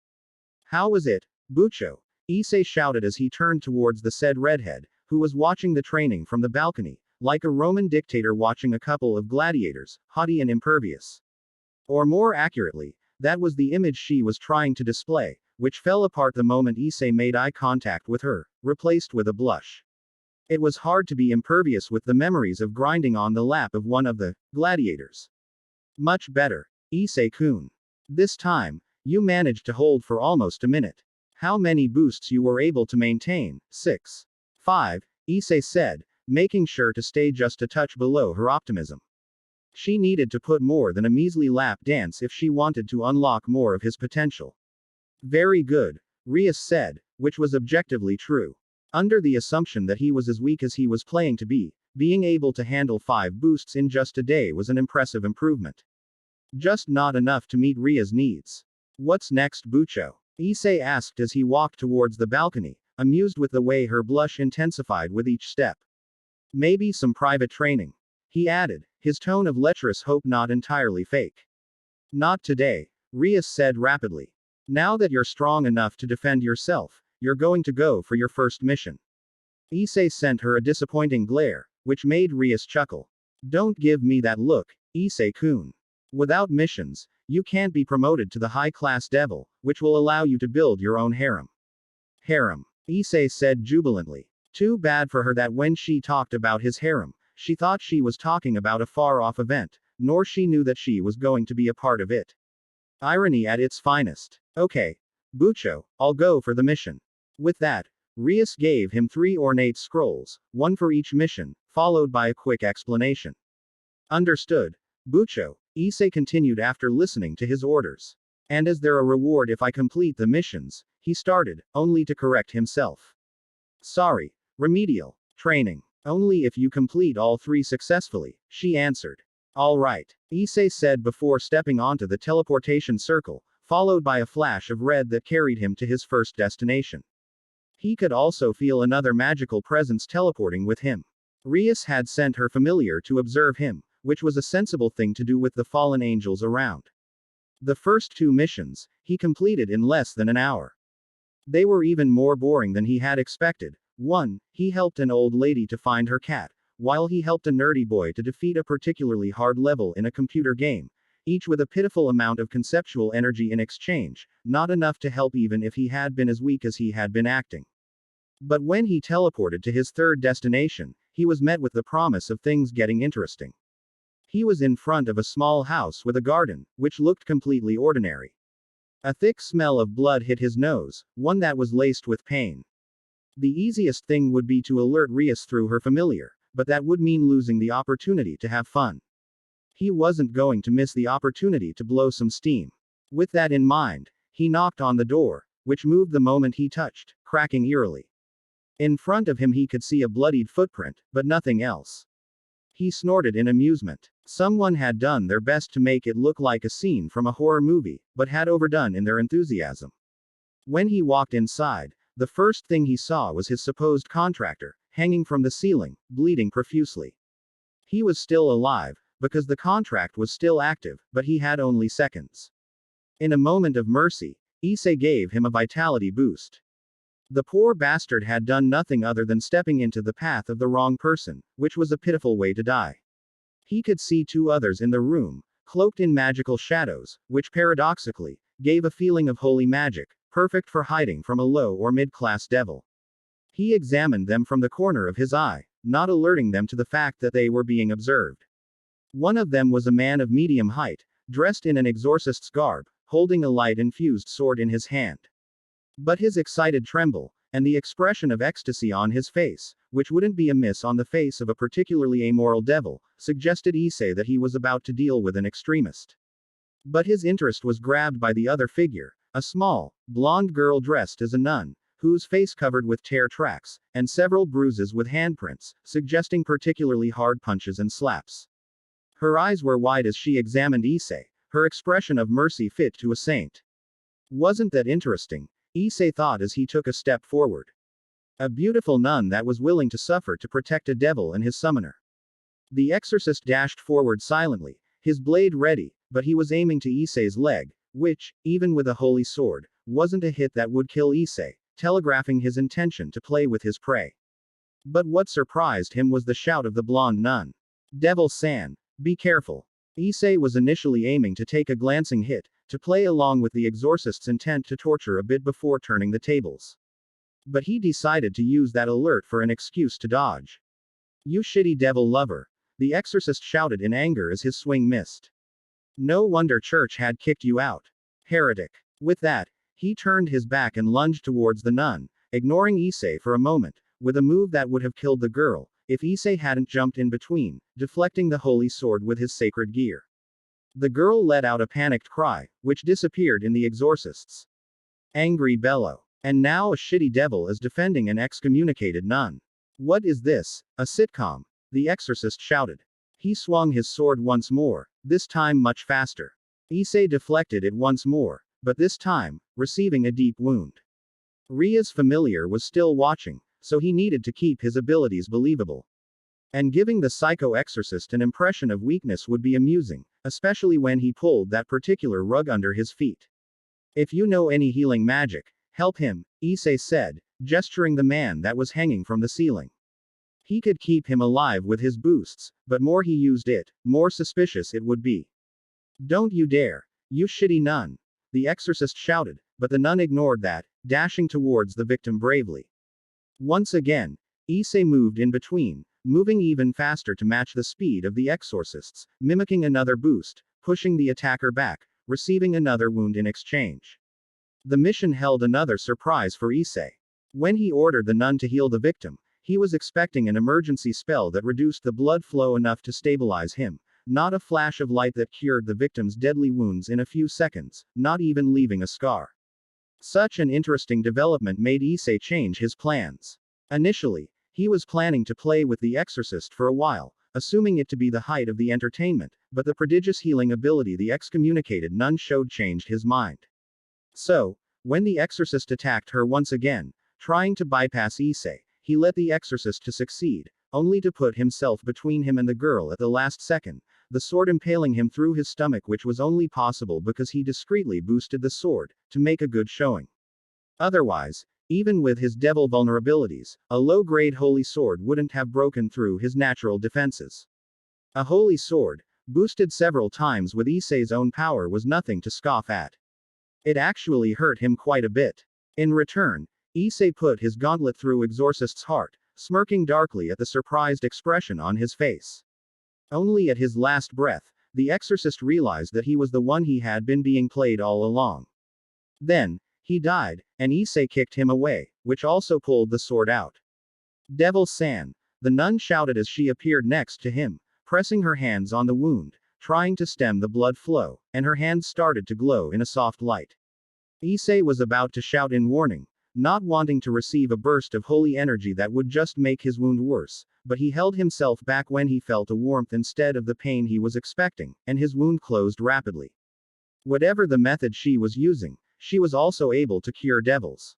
How was it, Bucho? Issei shouted as he turned towards the said redhead, who was watching the training from the balcony, like a Roman dictator watching a couple of gladiators, haughty and impervious. Or more accurately, that was the image she was trying to display, which fell apart the moment Issei made eye contact with her, replaced with a blush. It was hard to be impervious with the memories of grinding on the lap of one of the gladiators. Much better, Issei-kun. This time, you managed to hold for almost a minute. How many boosts you were able to maintain? 6. 5, Issei said, making sure to stay just a touch below her optimism. She needed to put more than a measly lap dance if she wanted to unlock more of his potential. Very good, Rias said, which was objectively true. Under the assumption that he was as weak as he was playing to be, being able to handle 5 boosts in just a day was an impressive improvement. Just not enough to meet Ria's needs. What's next, Bucho? Issei asked as he walked towards the balcony, amused with the way her blush intensified with each step. Maybe some private training, he added, his tone of lecherous hope not entirely fake. Not today, Rias said rapidly. Now that you're strong enough to defend yourself, you're going to go for your first mission. Issei sent her a disappointing glare, which made Rias chuckle. Don't give me that look, Issei-kun. Without missions, you can't be promoted to the high-class devil, which will allow you to build your own harem. Harem, Issei said jubilantly. Too bad for her that when she talked about his harem, she thought she was talking about a far-off event, nor she knew that she was going to be a part of it. Irony at its finest. Okay, Bucho, I'll go for the mission. With that, Rias gave him 3 ornate scrolls, one for each mission, followed by a quick explanation. Understood, Bucho, Issei continued after listening to his orders. And is there a reward if I complete the missions? He started, only to correct himself. Sorry, remedial training. Only if you complete all 3 successfully, she answered. All right, Issei said before stepping onto the teleportation circle, followed by a flash of red that carried him to his first destination. He could also feel another magical presence teleporting with him. Rias had sent her familiar to observe him, which was a sensible thing to do with the fallen angels around. The first 2 missions, he completed in less than an hour. They were even more boring than he had expected. 1, he helped an old lady to find her cat, while he helped a nerdy boy to defeat a particularly hard level in a computer game, each with a pitiful amount of conceptual energy in exchange, not enough to help even if he had been as weak as he had been acting. But when he teleported to his 3rd destination, he was met with the promise of things getting interesting. He was in front of a small house with a garden, which looked completely ordinary. A thick smell of blood hit his nose, one that was laced with pain. The easiest thing would be to alert Rias through her familiar, but that would mean losing the opportunity to have fun. He wasn't going to miss the opportunity to blow some steam. With that in mind, he knocked on the door, which moved the moment he touched, cracking eerily. In front of him he could see a bloodied footprint, but nothing else. He snorted in amusement. Someone had done their best to make it look like a scene from a horror movie, but had overdone in their enthusiasm. When he walked inside, the first thing he saw was his supposed contractor, hanging from the ceiling, bleeding profusely. He was still alive, because the contract was still active, but he had only seconds. In a moment of mercy, Issei gave him a vitality boost. The poor bastard had done nothing other than stepping into the path of the wrong person, which was a pitiful way to die. He could see 2 others in the room, cloaked in magical shadows, which paradoxically, gave a feeling of holy magic, perfect for hiding from a low or mid-class devil. He examined them from the corner of his eye, not alerting them to the fact that they were being observed. One of them was a man of medium height, dressed in an exorcist's garb, holding a light-infused sword in his hand. But his excited tremble, and the expression of ecstasy on his face, which wouldn't be amiss on the face of a particularly amoral devil, suggested Issei that he was about to deal with an extremist. But his interest was grabbed by the other figure, a small, blonde girl dressed as a nun, whose face covered with tear tracks, and several bruises with handprints, suggesting particularly hard punches and slaps. Her eyes were wide as she examined Issei, her expression of mercy fit to a saint. Wasn't that interesting? Issei thought as he took a step forward. A beautiful nun that was willing to suffer to protect a devil and his summoner. The exorcist dashed forward silently, his blade ready, but he was aiming to Issei's leg, which, even with a holy sword, wasn't a hit that would kill Issei, telegraphing his intention to play with his prey. But what surprised him was the shout of the blonde nun. Devil-san, be careful. Issei was initially aiming to take a glancing hit, to play along with the exorcist's intent to torture a bit before turning the tables. But he decided to use that alert for an excuse to dodge. You shitty devil lover. The exorcist shouted in anger as his swing missed. No wonder church had kicked you out. Heretic. With that, he turned his back and lunged towards the nun, ignoring Issei for a moment, with a move that would have killed the girl, if Issei hadn't jumped in between, deflecting the holy sword with his sacred gear. The girl let out a panicked cry, which disappeared in the exorcist's angry bellow. And now a shitty devil is defending an excommunicated nun. What is this, a sitcom? The exorcist shouted. He swung his sword once more, this time much faster. Issei deflected it once more, but this time, receiving a deep wound. Ria's familiar was still watching, so he needed to keep his abilities believable. And giving the psycho-exorcist an impression of weakness would be amusing, especially when he pulled that particular rug under his feet. If you know any healing magic, help him, Issei said, gesturing the man that was hanging from the ceiling. He could keep him alive with his boosts, but more he used it, more suspicious it would be. Don't you dare, you shitty nun. The exorcist shouted, but the nun ignored that, dashing towards the victim bravely. Once again, Issei moved in between, moving even faster to match the speed of the exorcists, mimicking another boost, pushing the attacker back, receiving another wound in exchange. The mission held another surprise for Issei. When he ordered the nun to heal the victim, he was expecting an emergency spell that reduced the blood flow enough to stabilize him, not a flash of light that cured the victim's deadly wounds in a few seconds, not even leaving a scar. Such an interesting development made Issei change his plans. Initially, he was planning to play with the exorcist for a while, assuming it to be the height of the entertainment, but the prodigious healing ability the excommunicated nun showed changed his mind. So, when the exorcist attacked her once again, trying to bypass Issei, he let the exorcist to succeed, only to put himself between him and the girl at the last second, the sword impaling him through his stomach, which was only possible because he discreetly boosted the sword, to make a good showing. Otherwise, even with his devil vulnerabilities, a low-grade holy sword wouldn't have broken through his natural defenses. A holy sword, boosted several times with Issei's own power, was nothing to scoff at. It actually hurt him quite a bit. In return, Issei put his gauntlet through Exorcist's heart, smirking darkly at the surprised expression on his face. Only at his last breath, the exorcist realized that he was the one he had been being played all along. Then, he died, and Issei kicked him away, which also pulled the sword out. Devil-san, the nun shouted as she appeared next to him, pressing her hands on the wound, trying to stem the blood flow, and her hands started to glow in a soft light. Issei was about to shout in warning, not wanting to receive a burst of holy energy that would just make his wound worse, but he held himself back when he felt a warmth instead of the pain he was expecting, and his wound closed rapidly. Whatever the method she was using, she was also able to cure devils.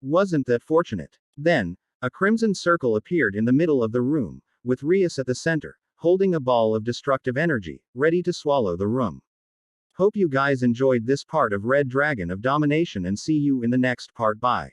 Wasn't that fortunate? Then, a crimson circle appeared in the middle of the room, with Rias at the center, holding a ball of destructive energy, ready to swallow the room. Hope you guys enjoyed this part of Red Dragon of Domination and see you in the next part. Bye.